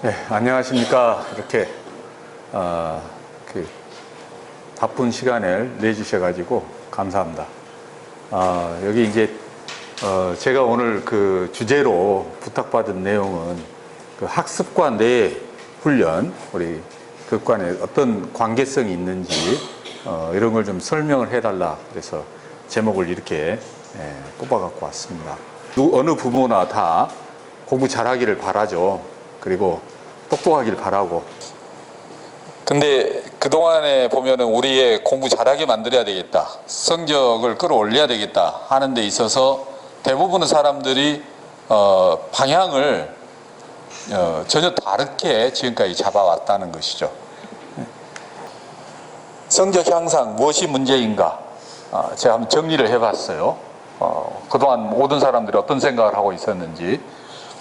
네, 안녕하십니까. 이렇게 그 바쁜 시간을 내주셔가지고 감사합니다. 여기 이제 제가 오늘 그 주제로 부탁받은 내용은 그 학습과 뇌 훈련, 우리 교육관에 어떤 관계성이 있는지 이런 걸 좀 설명을 해달라. 그래서 제목을 이렇게 뽑아갖고 왔습니다. 어느 부모나 다 공부 잘하기를 바라죠. 그리고 똑똑하길 바라고. 근데 그동안에 보면은 우리의 공부 잘하게 만들어야 되겠다, 성적을 끌어올려야 되겠다 하는 데 있어서 대부분의 사람들이 방향을 전혀 다르게 지금까지 잡아왔다는 것이죠. 성적 향상 무엇이 문제인가? 제가 한번 정리를 해봤어요. 그동안 모든 사람들이 어떤 생각을 하고 있었는지.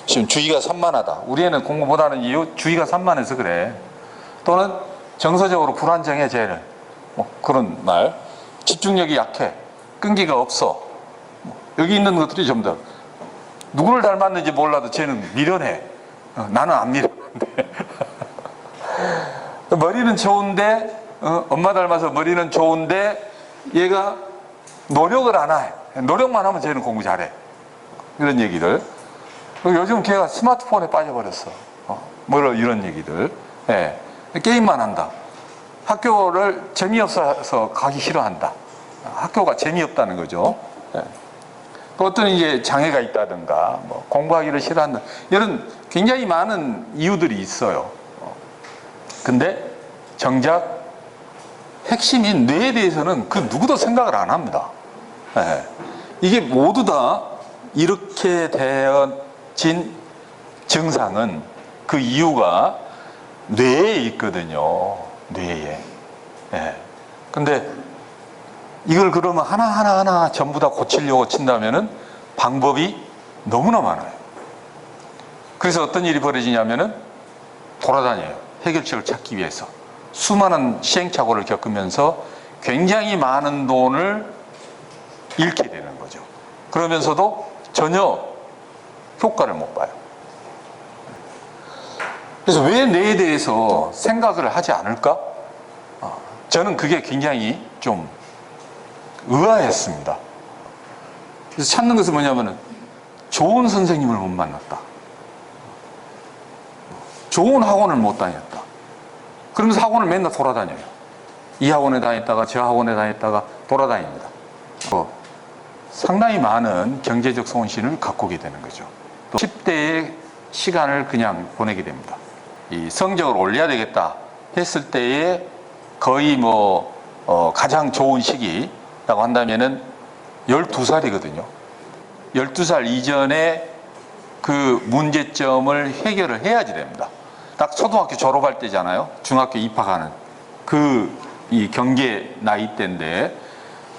지금 주의가 산만하다. 우리 애는 공부 못하는 이유 주의가 산만해서 그래. 또는 정서적으로 불안정해 쟤는. 그런 말. 집중력이 약해. 끈기가 없어. 여기 있는 것들이 전부 다 누구를 닮았는지 몰라도 쟤는 미련해. 나는 안 미련한데. 머리는 좋은데 엄마 닮아서 머리는 좋은데 얘가 노력을 안 해. 노력만 하면 쟤는 공부 잘해. 이런 얘기들. 요즘 걔가 스마트폰에 빠져버렸어. 이런 얘기들. 예. 게임만 한다. 학교를 재미없어서 가기 싫어한다. 학교가 재미없다는 거죠. 예. 또 어떤 이제 장애가 있다든가, 공부하기를 싫어한다. 이런 굉장히 많은 이유들이 있어요. 근데 정작 핵심인 뇌에 대해서는 그 누구도 생각을 안 합니다. 예. 이게 모두 다 이렇게 되어진 증상은 그 이유가 뇌에 있거든요. 뇌에. 예. 근데 이걸 그러면 하나하나 전부 다 고치려고 친다면은 방법이 너무나 많아요. 그래서 어떤 일이 벌어지냐면은 돌아다녀요. 해결책을 찾기 위해서. 수많은 시행착오를 겪으면서 굉장히 많은 돈을 잃게 되는 거죠. 그러면서도 전혀 효과를 못 봐요. 그래서 왜 뇌에 대해서 생각을 하지 않을까? 저는 그게 굉장히 좀 의아했습니다. 그래서 찾는 것은 뭐냐면은 좋은 선생님을 못 만났다. 좋은 학원을 못 다녔다. 그러면서 학원을 맨날 돌아다녀요. 이 학원에 다녔다가 저 학원에 다녔다가 돌아다닙니다. 상당히 많은 경제적 손실을 갖고 오게 되는 거죠. 또 10대의 시간을 그냥 보내게 됩니다. 이 성적을 올려야 되겠다 했을 때에 거의 가장 좋은 시기라고 한다면은 12살이거든요. 12살 이전에 그 문제점을 해결을 해야지 됩니다. 딱 초등학교 졸업할 때잖아요. 중학교 입학하는 이 경계 나이 때인데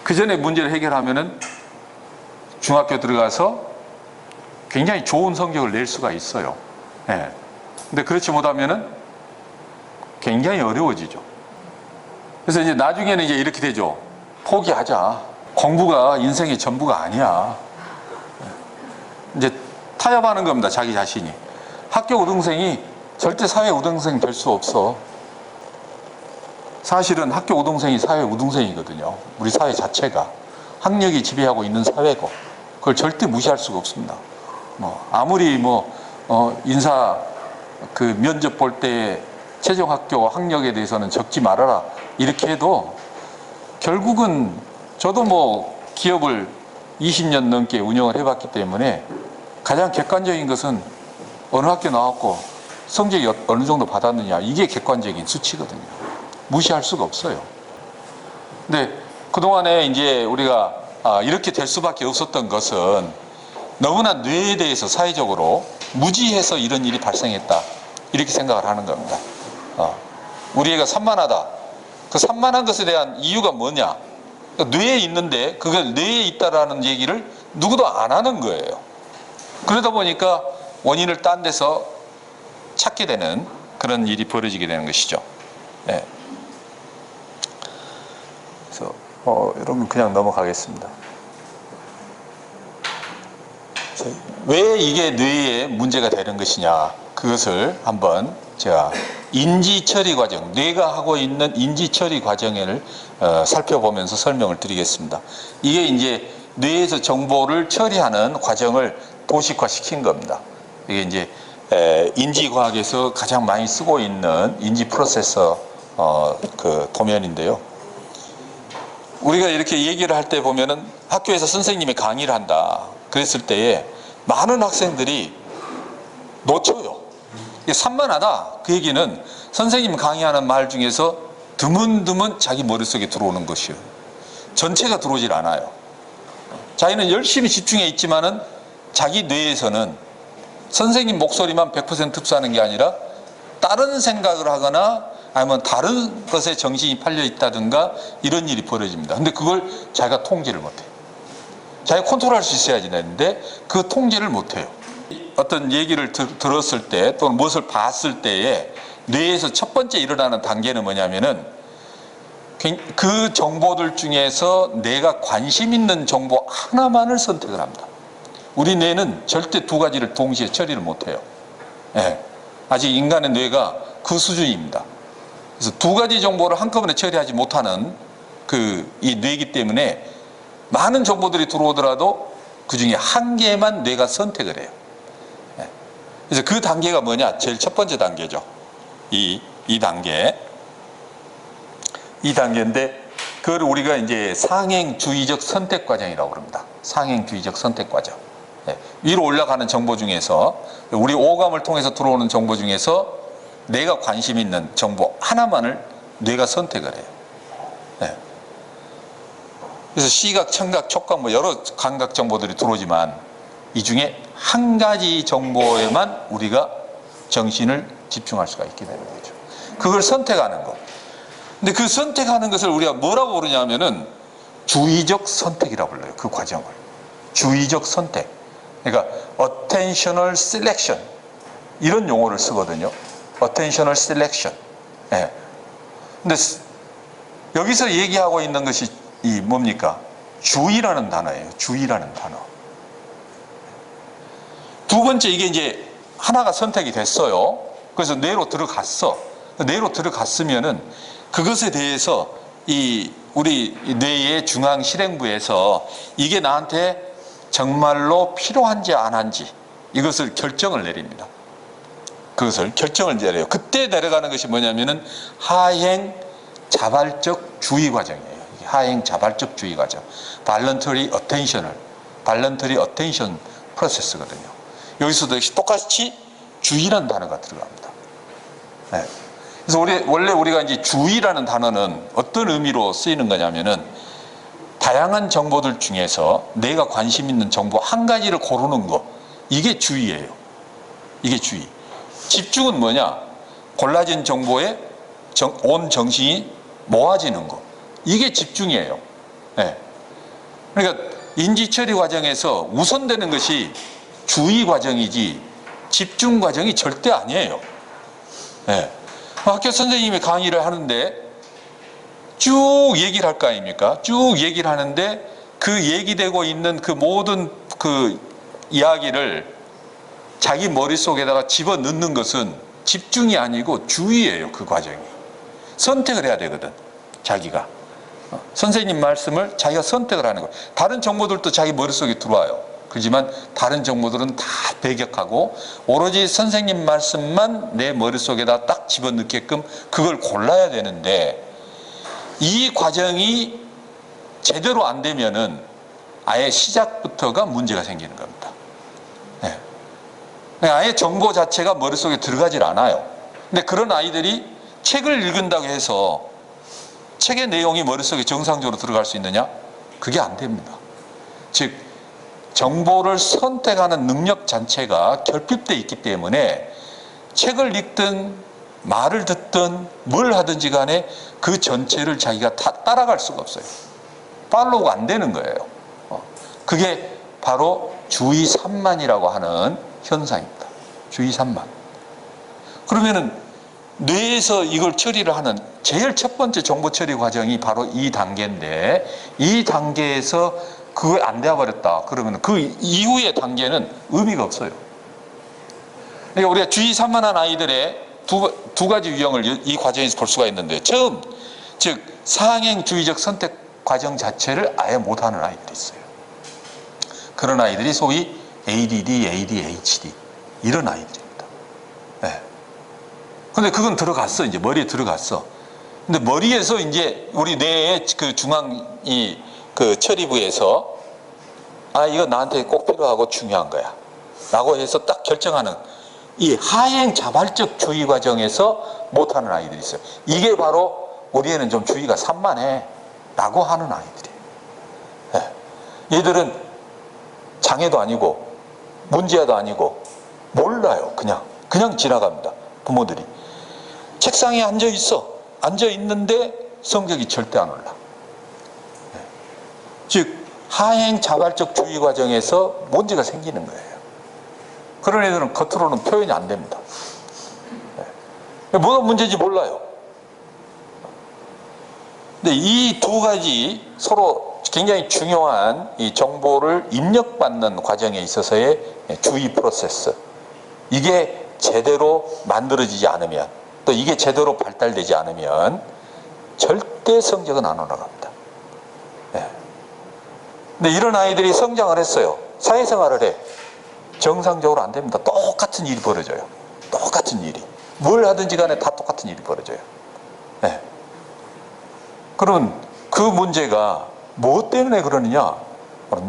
그 전에 문제를 해결하면은 중학교 들어가서 굉장히 좋은 성적을 낼 수가 있어요. 예. 근데 그렇지 못하면은 굉장히 어려워지죠. 그래서 이제 나중에는 이제 이렇게 되죠. 포기하자. 공부가 인생의 전부가 아니야. 이제 타협하는 겁니다. 자기 자신이. 학교 우등생이 절대 사회 우등생 될 수 없어. 사실은 학교 우등생이 사회 우등생이거든요. 우리 사회 자체가. 학력이 지배하고 있는 사회고. 그걸 절대 무시할 수가 없습니다. 아무리 인사 면접 볼 때 최종 학교 학력에 대해서는 적지 말아라 이렇게 해도 결국은 저도 기업을 20년 넘게 운영을 해봤기 때문에 가장 객관적인 것은 어느 학교 나왔고 성적이 어느 정도 받았느냐 이게 객관적인 수치거든요. 무시할 수가 없어요. 근데 그동안에 이제 우리가 이렇게 될 수밖에 없었던 것은 너무나 뇌에 대해서 사회적으로 무지해서 이런 일이 발생했다 이렇게 생각을 하는 겁니다. 우리 애가 산만하다. 그 산만한 것에 대한 이유가 뭐냐? 뇌에 있는데 그걸 뇌에 있다라는 얘기를 누구도 안 하는 거예요. 그러다 보니까 원인을 딴 데서 찾게 되는 그런 일이 벌어지게 되는 것이죠. 네. 그래서 여러분 그냥 넘어가겠습니다. 왜 이게 뇌에 문제가 되는 것이냐? 그것을 한번 제가 인지 처리 과정, 뇌가 하고 있는 인지 처리 과정을 살펴보면서 설명을 드리겠습니다. 이게 이제 뇌에서 정보를 처리하는 과정을 도식화시킨 겁니다. 이게 이제 인지과학에서 가장 많이 쓰고 있는 인지 프로세서 그 도면인데요. 우리가 이렇게 얘기를 할 때 보면은 학교에서 선생님이 강의를 한다 그랬을 때에 많은 학생들이 놓쳐요. 이게 산만하다 그 얘기는 선생님 강의하는 말 중에서 드문드문 자기 머릿속에 들어오는 것이요. 전체가 들어오질 않아요. 자기는 열심히 집중해 있지만은 자기 뇌에서는 선생님 목소리만 100% 흡수하는 게 아니라 다른 생각을 하거나 아니면 다른 것에 정신이 팔려 있다든가 이런 일이 벌어집니다. 근데 그걸 자기가 통제를 못해요. 자기가 컨트롤할 수 있어야지 되는데 그 통제를 못해요. 어떤 얘기를 들었을 때 또는 무엇을 봤을 때에 뇌에서 첫 번째 일어나는 단계는 뭐냐면은 그 정보들 중에서 내가 관심 있는 정보 하나만을 선택을 합니다. 우리 뇌는 절대 두 가지를 동시에 처리를 못해요. 네. 아직 인간의 뇌가 그 수준입니다. 그래서 두 가지 정보를 한꺼번에 처리하지 못하는 이 뇌이기 때문에 많은 정보들이 들어오더라도 그 중에 한 개만 뇌가 선택을 해요. 네. 그래서 그 단계가 뭐냐? 제일 첫 번째 단계죠. 이 단계. 이 단계인데 그걸 우리가 이제 상행주의적 선택 과정이라고 그럽니다. 상행주의적 선택 과정. 네. 위로 올라가는 정보 중에서 우리 오감을 통해서 들어오는 정보 중에서 내가 관심 있는 정보 하나만을 뇌가 선택을 해요. 네. 그래서 시각, 청각, 촉각 뭐 여러 감각 정보들이 들어오지만 이 중에 한 가지 정보에만 우리가 정신을 집중할 수가 있게 되는 거죠. 그걸 선택하는 것. 근데 그 선택하는 것을 우리가 뭐라고 부르냐면은 주의적 선택이라고 불러요. 그 과정을. 주의적 선택. 그러니까 attentional selection 이런 용어를 쓰거든요. attentional selection. 예. 근데 여기서 얘기하고 있는 것이 이 뭡니까? 주의라는 단어예요. 주의라는 단어. 두 번째 이게 이제 하나가 선택이 됐어요. 그래서 뇌로 들어갔어. 뇌로 들어갔으면은 그것에 대해서 우리 뇌의 중앙 실행부에서 이게 나한테 정말로 필요한지 안 한지 이것을 결정을 내립니다. 그것을 결정을 내려요. 그때 내려가는 것이 뭐냐면은 하행 자발적 주의 과정이에요. 하행 자발적 주의 과정. voluntary attention process거든요. 여기서도 역시 똑같이 주의라는 단어가 들어갑니다. 네. 그래서 원래 우리가 이제 주의라는 단어는 어떤 의미로 쓰이는 거냐면은 다양한 정보들 중에서 내가 관심 있는 정보 한 가지를 고르는 거. 이게 주의예요. 이게 주의. 집중은 뭐냐? 골라진 정보에 온 정신이 모아지는 거. 이게 집중이에요. 네. 그러니까 인지처리 과정에서 우선되는 것이 주의 과정이지 집중 과정이 절대 아니에요. 네. 학교 선생님이 강의를 하는데 쭉 얘기를 할 거 아닙니까? 쭉 얘기를 하는데 그 얘기되고 있는 그 모든 그 이야기를 자기 머릿속에다가 집어넣는 것은 집중이 아니고 주의예요. 그 과정이. 선택을 해야 되거든. 자기가. 선생님 말씀을 자기가 선택을 하는 거예요. 다른 정보들도 자기 머릿속에 들어와요. 그렇지만 다른 정보들은 다 배격하고 오로지 선생님 말씀만 내 머릿속에다 딱 집어넣게끔 그걸 골라야 되는데 이 과정이 제대로 안 되면은 아예 시작부터가 문제가 생기는 겁니다. 네. 아예 정보 자체가 머릿속에 들어가질 않아요. 근데 그런 아이들이 책을 읽는다고 해서 책의 내용이 머릿속에 정상적으로 들어갈 수 있느냐? 그게 안 됩니다. 즉 정보를 선택하는 능력 자체가 결핍되어 있기 때문에 책을 읽든 말을 듣든 뭘 하든지 간에 그 전체를 자기가 따라갈 수가 없어요. 팔로우가 안 되는 거예요. 그게 바로 주의 산만이라고 하는 현상입니다. 주의 산만. 그러면은 뇌에서 이걸 처리를 하는 제일 첫 번째 정보 처리 과정이 바로 이 단계인데 이 단계에서 그거 안 되어버렸다. 그러면 그 이후의 단계는 의미가 없어요. 그러니까 우리가 주의 산만한 아이들의 두 가지 유형을 이 과정에서 볼 수가 있는데, 처음, 즉 상행주의적 선택 과정 자체를 아예 못하는 아이들이 있어요. 그런 아이들이 소위 ADD, ADHD 이런 아이들입니다. 네. 근데 그건 들어갔어. 이제 머리에 들어갔어. 근데 머리에서 이제 우리 뇌의 그 중앙 그 처리부에서 이거 나한테 꼭 필요하고 중요한 거야 라고 해서 딱 결정하는 이 하행 자발적 주의 과정에서 못하는 아이들이 있어요. 이게 바로 우리 애는 좀 주의가 산만해 라고 하는 아이들이에요. 네. 얘들은 장애도 아니고 문제아도 아니고 몰라요. 그냥 지나갑니다. 부모들이 책상에 앉아 있는데 성적이 절대 안 올라. 네. 즉 하행 자발적 주의 과정에서 문제가 생기는 거예요. 그런 애들은 겉으로는 표현이 안 됩니다. 네. 뭐가 문제인지 몰라요. 근데 이 두 가지 서로 굉장히 중요한 이 정보를 입력받는 과정에 있어서의 주의 프로세스, 이게 제대로 만들어지지 않으면, 또 이게 제대로 발달되지 않으면 절대 성적은 안 올라갑니다. 네. 근데 이런 아이들이 성장을 했어요. 사회생활을 해. 정상적으로 안 됩니다. 똑같은 일이 벌어져요. 똑같은 일이. 뭘 하든지 간에 다 똑같은 일이 벌어져요. 네. 그러면 그 문제가 무엇 때문에 그러느냐?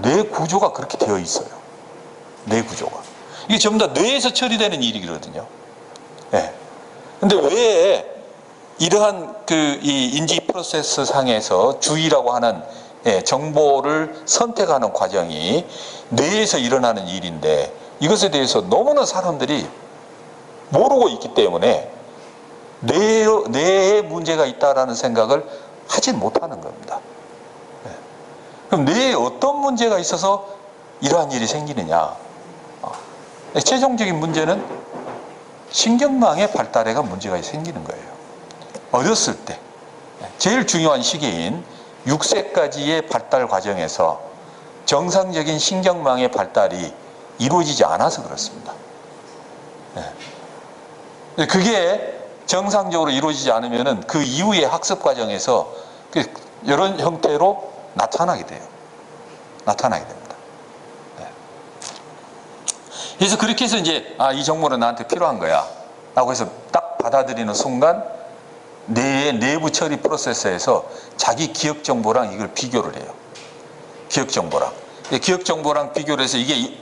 뇌 구조가 그렇게 되어 있어요. 뇌 구조가. 이게 전부 다 뇌에서 처리되는 일이거든요. 네. 근데 왜 이러한 이 인지 프로세스 상에서 주의라고 하는 정보를 선택하는 과정이 뇌에서 일어나는 일인데, 이것에 대해서 너무나 사람들이 모르고 있기 때문에 뇌에 문제가 있다라는 생각을 하진 못하는 겁니다. 네. 그럼 뇌에 어떤 문제가 있어서 이러한 일이 생기느냐? 최종적인 문제는 신경망의 발달에가 문제가 생기는 거예요. 어렸을 때 제일 중요한 시기인 6세까지의 발달 과정에서 정상적인 신경망의 발달이 이루어지지 않아서 그렇습니다. 네. 그게 정상적으로 이루어지지 않으면 그 이후의 학습 과정에서 이런 형태로 나타나게 돼요. 나타나게 됩니다. 네. 그래서 그렇게 해서 이제 이 정보는 나한테 필요한 거야 라고 해서 딱 받아들이는 순간 뇌의 내부 처리 프로세스에서 자기 기억 정보랑 이걸 비교를 해요. 기억 정보랑. 기억 정보랑 비교를 해서 이게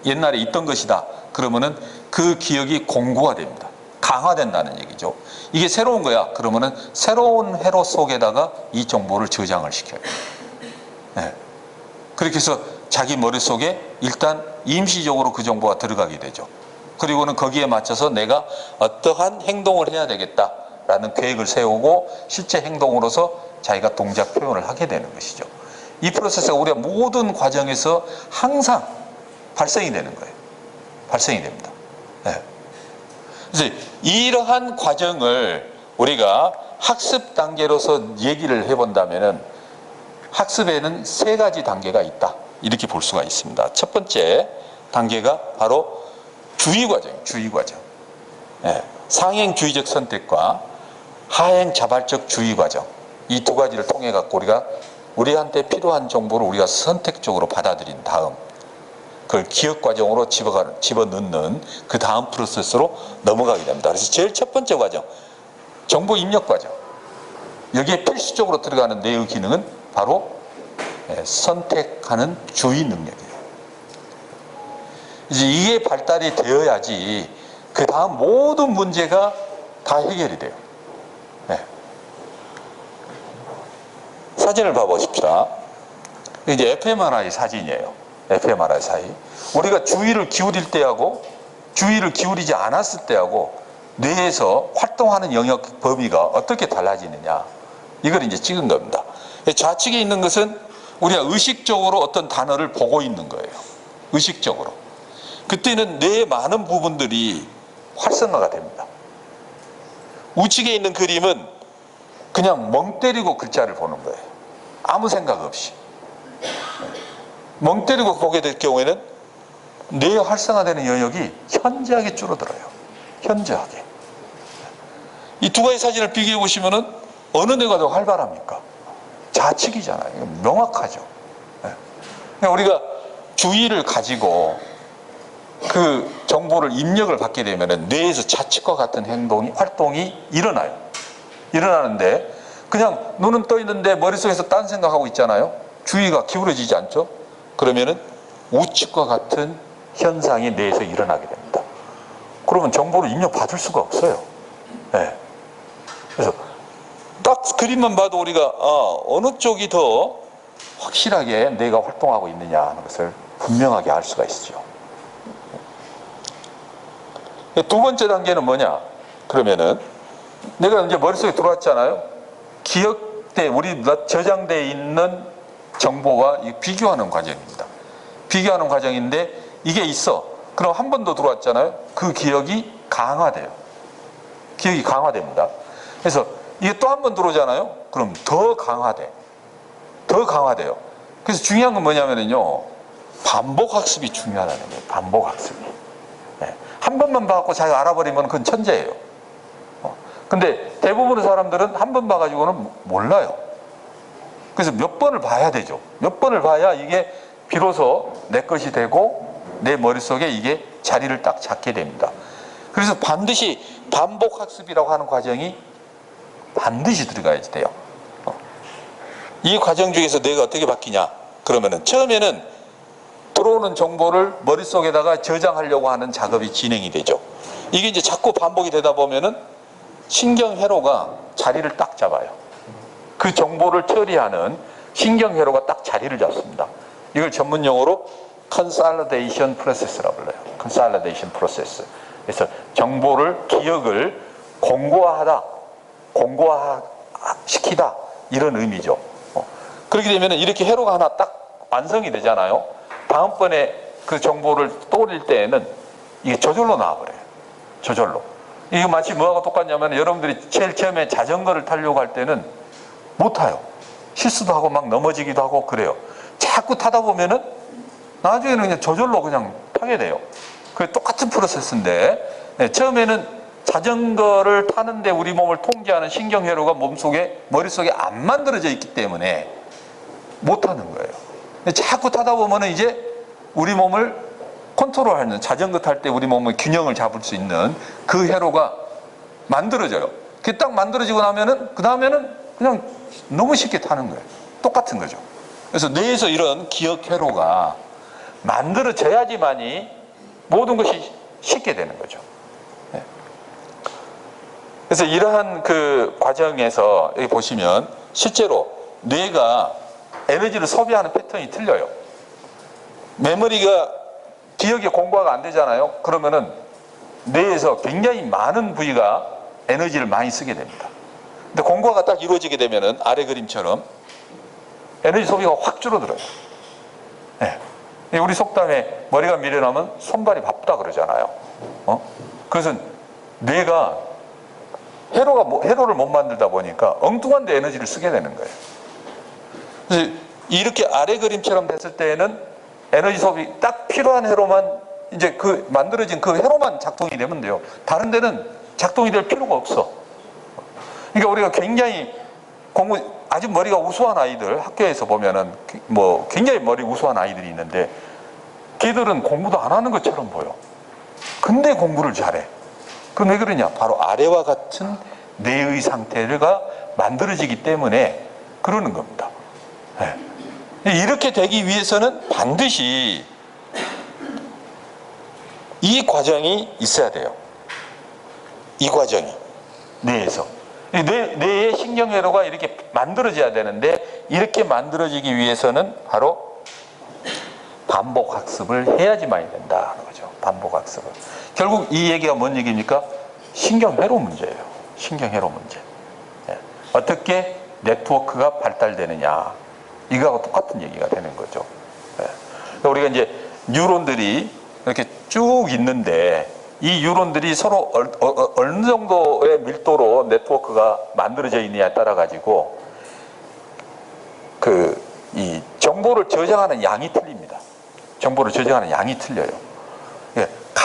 옛날에 있던 것이다 그러면은 그 기억이 공고가 됩니다. 강화된다는 얘기죠. 이게 새로운 거야 그러면은 새로운 회로 속에다가 이 정보를 저장을 시켜요. 네. 그렇게 해서 자기 머릿속에 일단 임시적으로 그 정보가 들어가게 되죠. 그리고는 거기에 맞춰서 내가 어떠한 행동을 해야 되겠다라는 계획을 세우고 실제 행동으로서 자기가 동작 표현을 하게 되는 것이죠. 이 프로세스가 우리가 모든 과정에서 항상 발생이 되는 거예요. 발생이 됩니다. 네. 그래서 이러한 과정을 우리가 학습 단계로서 얘기를 해본다면은 학습에는 세 가지 단계가 있다. 이렇게 볼 수가 있습니다. 첫 번째 단계가 바로 주의 과정이에요. 주의 과정. 네. 상행주의적 선택과 하행 자발적 주의 과정. 이 두 가지를 통해 갖고 우리한테 필요한 정보를 우리가 선택적으로 받아들인 다음 그걸 기억 과정으로 집어넣는 그 다음 프로세스로 넘어가게 됩니다. 그래서 제일 첫 번째 과정, 정보 입력 과정. 여기에 필수적으로 들어가는 뇌의 기능은 바로 선택하는 주의 능력이에요. 이제 이게 발달이 되어야지 그 다음 모든 문제가 다 해결이 돼요. 네. 사진을 봐보십시다. 이제 fMRI 사진이에요. fMRI 사진. 우리가 주의를 기울일 때하고 주의를 기울이지 않았을 때하고 뇌에서 활동하는 영역 범위가 어떻게 달라지느냐. 이걸 이제 찍은 겁니다. 좌측에 있는 것은 우리가 의식적으로 어떤 단어를 보고 있는 거예요. 의식적으로. 그때는 뇌의 많은 부분들이 활성화가 됩니다. 우측에 있는 그림은 그냥 멍 때리고 글자를 보는 거예요. 아무 생각 없이. 멍 때리고 보게 될 경우에는 뇌에 활성화되는 영역이 현저하게 줄어들어요. 현저하게. 이 두 가지 사진을 비교해 보시면은 어느 뇌가 더 활발합니까? 좌측이잖아요. 이거 명확하죠. 그러니까 우리가 주의를 가지고 그 정보를 입력을 받게 되면은 뇌에서 좌측과 같은 활동이 일어나요. 일어나는데 그냥 눈은 떠 있는데 머릿속에서 딴 생각하고 있잖아요. 주의가 기울어지지 않죠? 그러면은 우측과 같은 현상이 뇌에서 일어나게 됩니다. 그러면 정보를 입력받을 수가 없어요. 네. 그래서 딱 그림만 봐도 우리가 어느 쪽이 더 확실하게 뇌가 활동하고 있느냐 하는 것을 분명하게 알 수가 있죠. 두 번째 단계는 뭐냐? 그러면은 내가 이제 머릿속에 들어왔잖아요. 기억대, 우리 저장되어 있는 정보와 비교하는 과정입니다. 비교하는 과정인데 이게 있어. 그럼 한 번 더 들어왔잖아요. 그 기억이 강화돼요. 기억이 강화됩니다. 그래서 이게 또 한 번 들어오잖아요. 그럼 더 강화돼. 더 강화돼요. 그래서 중요한 건 뭐냐면요. 반복 학습이 중요하다는 거예요. 반복 학습이. 네. 한 번만 봐갖고 자기가 알아버리면 그건 천재예요. 근데 대부분의 사람들은 한 번 봐가지고는 몰라요. 그래서 몇 번을 봐야 되죠. 몇 번을 봐야 이게 비로소 내 것이 되고 내 머릿속에 이게 자리를 딱 잡게 됩니다. 그래서 반드시 반복 학습이라고 하는 과정이 반드시 들어가야 돼요. 이 과정 중에서 뇌가 어떻게 바뀌냐? 그러면은 처음에는 들어오는 정보를 머릿속에다가 저장하려고 하는 작업이 진행이 되죠. 이게 이제 자꾸 반복이 되다 보면은 신경회로가 자리를 딱 잡아요. 그 정보를 처리하는 신경회로가 딱 자리를 잡습니다. 이걸 전문 용어로 consolidation process라고 불러요. consolidation process. 그래서 정보를, 기억을 공고화시키다 이런 의미죠. 그렇게 되면 이렇게 회로가 하나 딱 완성이 되잖아요. 다음번에 그 정보를 떠올릴 때에는 이게 저절로 나와버려요. 저절로. 이게 마치 뭐하고 똑같냐면 여러분들이 제일 처음에 자전거를 타려고 할 때는 못 타요. 실수도 하고 막 넘어지기도 하고 그래요. 자꾸 타다 보면은 나중에는 그냥 저절로 그냥 타게 돼요. 그게 똑같은 프로세스인데 처음에는 자전거를 타는데 우리 몸을 통제하는 신경회로가 머릿속에 안 만들어져 있기 때문에 못 타는 거예요. 자꾸 타다 보면은 이제 우리 몸을 컨트롤하는, 자전거 탈 때 우리 몸의 균형을 잡을 수 있는 그 회로가 만들어져요. 그게 딱 만들어지고 나면은 그 다음에는 그냥 너무 쉽게 타는 거예요. 똑같은 거죠. 그래서 뇌에서 이런 기억 회로가 만들어져야지만이 모든 것이 쉽게 되는 거죠. 그래서 이러한 그 과정에서 여기 보시면 실제로 뇌가 에너지를 소비하는 패턴이 틀려요. 메모리가 기억이 공부가 안 되잖아요. 그러면은 뇌에서 굉장히 많은 부위가 에너지를 많이 쓰게 됩니다. 근데 공부가 딱 이루어지게 되면은 아래 그림처럼 에너지 소비가 확 줄어들어요. 네. 우리 속담에 머리가 미련하면 손발이 바쁘다 그러잖아요. 그래서 뇌가 회로를 못 만들다 보니까 엉뚱한 데 에너지를 쓰게 되는 거예요. 그래서 이렇게 아래 그림처럼 됐을 때에는 에너지 소비 딱 필요한 회로만 이제 그 만들어진 그 회로만 작동이 되면 돼요. 다른 데는 작동이 될 필요가 없어. 그러니까 우리가 굉장히 아주 머리가 우수한 아이들 학교에서 보면은 뭐 굉장히 머리 우수한 아이들이 있는데 걔들은 공부도 안 하는 것처럼 보여. 근데 공부를 잘해. 그건 왜 그러냐? 바로 아래와 같은 뇌의 상태가 만들어지기 때문에 그러는 겁니다. 네. 이렇게 되기 위해서는 반드시 이 과정이 있어야 돼요. 이 과정이 뇌에서 뇌의 신경회로가 이렇게 만들어져야 되는데 이렇게 만들어지기 위해서는 바로 반복 학습을 해야지만이 된다는 거죠. 반복 학습을. 결국 이 얘기가 뭔 얘기입니까? 신경회로 문제예요. 신경회로 문제. 어떻게 네트워크가 발달되느냐. 이거하고 똑같은 얘기가 되는 거죠. 우리가 이제 뉴런들이 이렇게 쭉 있는데 이 뉴런들이 서로 어느 정도의 밀도로 네트워크가 만들어져 있느냐에 따라 가지고 이 정보를 저장하는 양이 틀립니다. 정보를 저장하는 양이 틀려요.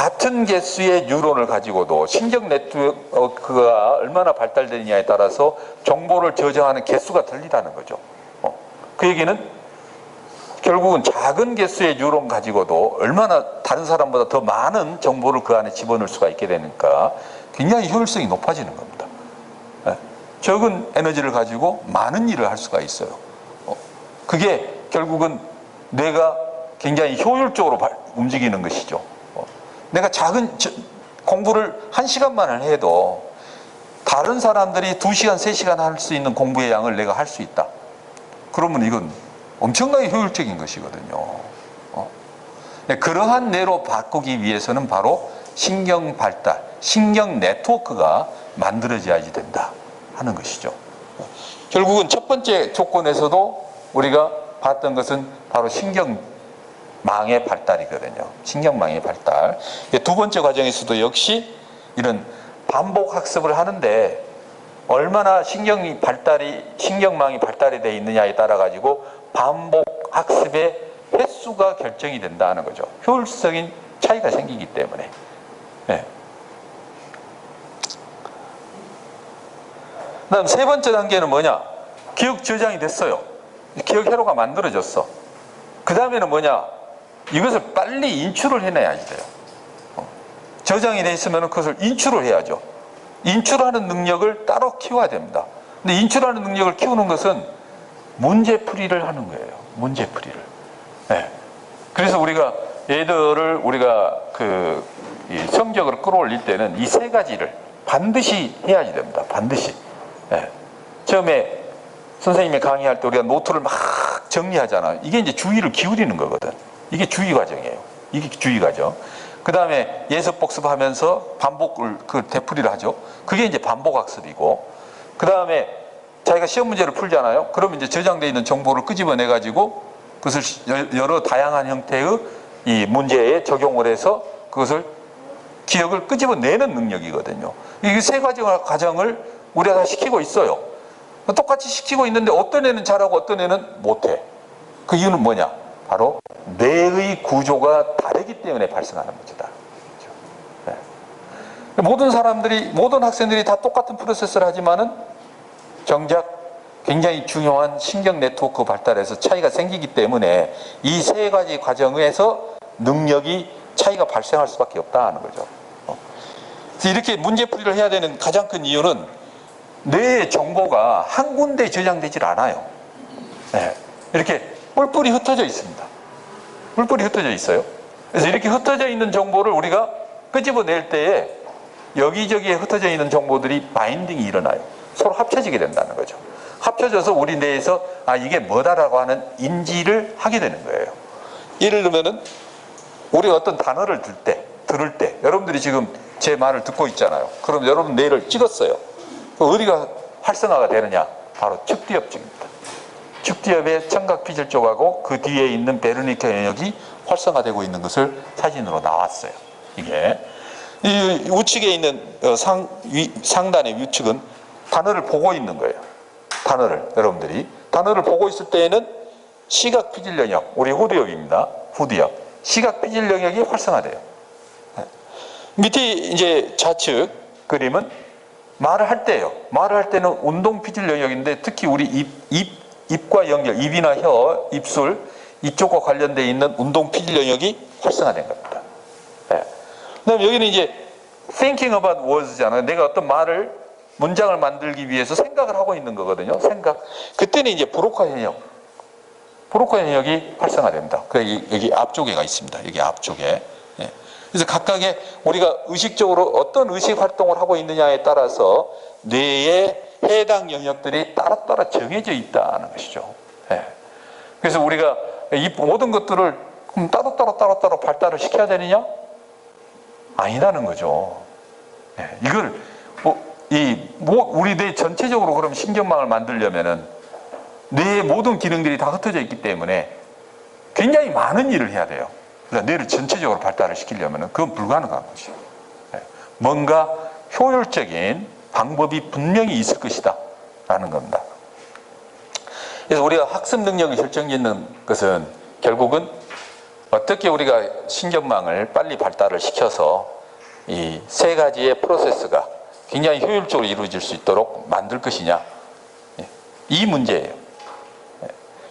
같은 개수의 뉴런을 가지고도 신경 네트워크가 얼마나 발달되느냐에 따라서 정보를 저장하는 개수가 틀리다는 거죠. 그 얘기는 결국은 작은 개수의 뉴런 가지고도 얼마나 다른 사람보다 더 많은 정보를 그 안에 집어넣을 수가 있게 되니까 굉장히 효율성이 높아지는 겁니다. 적은 에너지를 가지고 많은 일을 할 수가 있어요. 그게 결국은 뇌가 굉장히 효율적으로 움직이는 것이죠. 내가 작은 공부를 1시간만을 해도 다른 사람들이 2시간, 3시간 할 수 있는 공부의 양을 내가 할 수 있다. 그러면 이건 엄청나게 효율적인 것이거든요. 그러한 뇌로 바꾸기 위해서는 바로 신경 발달, 신경 네트워크가 만들어져야지 된다 하는 것이죠. 결국은 첫 번째 조건에서도 우리가 봤던 것은 바로 신경망의 발달이거든요. 신경망의 발달. 두 번째 과정에서도 역시 이런 반복 학습을 하는데 얼마나 신경망이 발달이 되어 있느냐에 따라 가지고 반복 학습의 횟수가 결정이 된다는 거죠. 효율적인 차이가 생기기 때문에. 그다음 세 번째 단계는 뭐냐? 기억 저장이 됐어요. 기억 회로가 만들어졌어. 그 다음에는 뭐냐? 이것을 빨리 인출을 해내야지 돼요. 저장이 돼 있으면 그것을 인출을 해야죠. 인출하는 능력을 따로 키워야 됩니다. 근데 인출하는 능력을 키우는 것은 문제풀이를 하는 거예요. 문제풀이를. 그래서 우리가 얘들을 우리가 이 성적으로 끌어올릴 때는 이 세 가지를 반드시 해야지 됩니다. 반드시. 처음에 선생님이 강의할 때 우리가 노트를 막 정리하잖아요. 이게 이제 주의를 기울이는 거거든. 이게 주의 과정이에요. 이게 주의 과정. 그 다음에 예습 복습하면서 반복을 되풀이를 하죠. 그게 이제 반복 학습이고, 그 다음에 자기가 시험 문제를 풀잖아요. 그러면 이제 저장되어 있는 정보를 끄집어내 가지고 그것을 여러 다양한 형태의 이 문제에 적용을 해서 그것을 기억을 끄집어내는 능력이거든요. 이 세 가지 과정을 우리가 다 시키고 있어요. 똑같이 시키고 있는데 어떤 애는 잘하고 어떤 애는 못해. 그 이유는 뭐냐? 바로 뇌의 구조가 다르기 때문에 발생하는 문제다. 모든 학생들이 다 똑같은 프로세스를 하지만은 정작 굉장히 중요한 신경 네트워크 발달에서 차이가 생기기 때문에 이 세 가지 과정에서 능력이 차이가 발생할 수밖에 없다는 거죠. 그래서 이렇게 문제풀이를 해야 되는 가장 큰 이유는 뇌의 정보가 한 군데에 저장되질 않아요. 이렇게 뿔뿔이 흩어져 있습니다. 뿔뿔이 흩어져 있어요. 그래서 이렇게 흩어져 있는 정보를 우리가 끄집어낼 때에 여기저기에 흩어져 있는 정보들이 바인딩이 일어나요. 서로 합쳐지게 된다는 거죠. 합쳐져서 우리 뇌에서 이게 뭐다라고 하는 인지를 하게 되는 거예요. 예를 들면은 우리가 어떤 단어를 들을 때 여러분들이 지금 제 말을 듣고 있잖아요. 그럼 여러분 뇌를 찍었어요. 어디가 활성화가 되느냐? 바로 측뒤엽 쪽입니다. 측뒤엽의 청각피질 쪽하고 그 뒤에 있는 베르니케 영역이 활성화되고 있는 것을 사진으로 나왔어요. 이게 이 우측에 있는 상단의 우측은 단어를 보고 있는 거예요. 여러분들이 단어를 보고 있을 때에는 시각피질 영역, 우리 후두엽입니다. 후두엽. 시각피질 영역이 활성화돼요. 밑에 이제 좌측 그림은 말을 할 때예요. 말을 할 때는 운동피질 영역인데 특히 우리 입과 연결, 입이나 혀, 입술 이쪽과 관련되어 있는 운동피질 영역이 활성화된 겁니다. 그다음에 여기는 이제 thinking about words잖아요. 내가 어떤 문장을 만들기 위해서 생각을 하고 있는 거거든요. 생각. 그때는 이제 브로카 영역이 활성화됩니다. 여기 앞쪽에가 있습니다. 여기 앞쪽에. 그래서 각각의 우리가 의식적으로 어떤 의식 활동을 하고 있느냐에 따라서 뇌의 해당 영역들이 따로따로 정해져 있다는 것이죠. 그래서 우리가 이 모든 것들을 따로따로 발달을 시켜야 되느냐? 아니라는 거죠. 이걸 우리 뇌 전체적으로 그럼 신경망을 만들려면은 뇌의 모든 기능들이 다 흩어져 있기 때문에 굉장히 많은 일을 해야 돼요. 그러니까 뇌를 전체적으로 발달을 시키려면은 그건 불가능한 것이죠. 뭔가 효율적인 방법이 분명히 있을 것이다 라는 겁니다. 그래서 우리가 학습 능력이 결정짓는 것은 결국은 어떻게 우리가 신경망을 빨리 발달을 시켜서 이 세 가지의 프로세스가 굉장히 효율적으로 이루어질 수 있도록 만들 것이냐, 이 문제예요.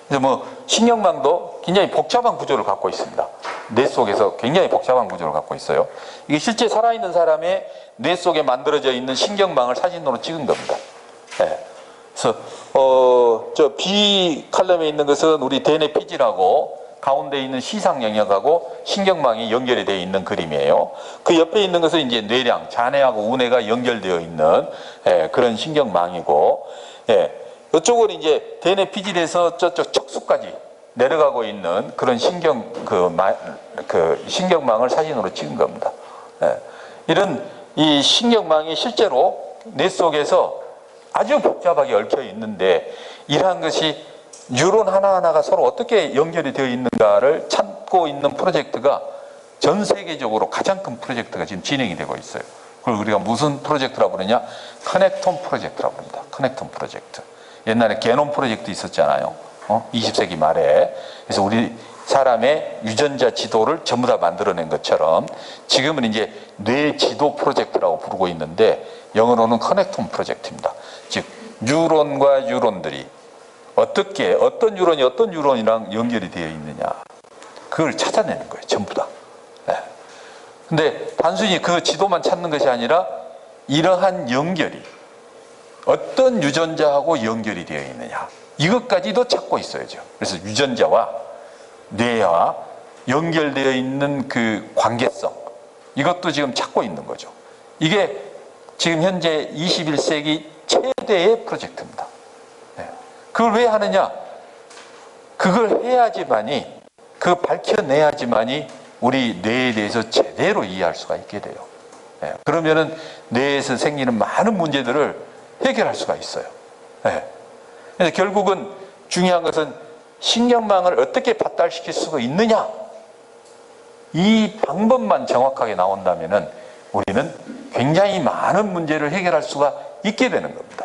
그래서 뭐 신경망도 굉장히 복잡한 구조를 갖고 있습니다. 뇌 속에서 굉장히 복잡한 구조를 갖고 있어요. 이게 실제 살아있는 사람의 뇌 속에 만들어져 있는 신경망을 사진으로 찍은 겁니다. 그래서 저 B 칼럼에 있는 것은 우리 대뇌 피질하고 가운데 있는 시상 영역하고 신경망이 연결이 되어 있는 그림이에요. 그 옆에 있는 것은 이제 뇌량, 잔해하고 우뇌가 연결되어 있는 그런 신경망이고, 이쪽은 이제 대뇌 피질에서 저쪽 척수까지 내려가고 있는 그런 신경망을 사진으로 찍은 겁니다. 이런 이 신경망이 실제로 뇌 속에서 아주 복잡하게 얽혀 있는데, 이러한 것이 뉴런 하나하나가 서로 어떻게 연결이 되어 있는가를 찾고 있는 프로젝트가 전 세계적으로 가장 큰 프로젝트가 지금 진행이 되고 있어요. 그걸 우리가 무슨 프로젝트라고 부르냐? 커넥톰 프로젝트라고 합니다. 커넥톰 프로젝트. 옛날에 게놈 프로젝트 있었잖아요. 20세기 말에. 그래서 우리 사람의 유전자 지도를 전부 다 만들어낸 것처럼 지금은 이제 뇌 지도 프로젝트라고 부르고 있는데, 영어로는 커넥톰 프로젝트입니다. 즉 뉴런과 뉴런들이 어떻게, 어떤 뉴런이 어떤 뉴런이랑 연결이 되어 있느냐, 그걸 찾아내는 거예요, 전부 다. 근데 단순히 그 지도만 찾는 것이 아니라 이러한 연결이 어떤 유전자하고 연결이 되어 있느냐, 이것까지도 찾고 있어야죠. 그래서 유전자와 뇌와 연결되어 있는 그 관계성, 이것도 지금 찾고 있는 거죠. 이게 지금 현재 21세기 최대의 프로젝트입니다. 그걸 왜 하느냐? 그걸 해야지만이, 그걸 밝혀내야지만이 우리 뇌에 대해서 제대로 이해할 수가 있게 돼요. 그러면은 뇌에서 생기는 많은 문제들을 해결할 수가 있어요. 그래서 결국은 중요한 것은 신경망을 어떻게 발달시킬 수가 있느냐, 이 방법만 정확하게 나온다면은 우리는 굉장히 많은 문제를 해결할 수가 있게 되는 겁니다.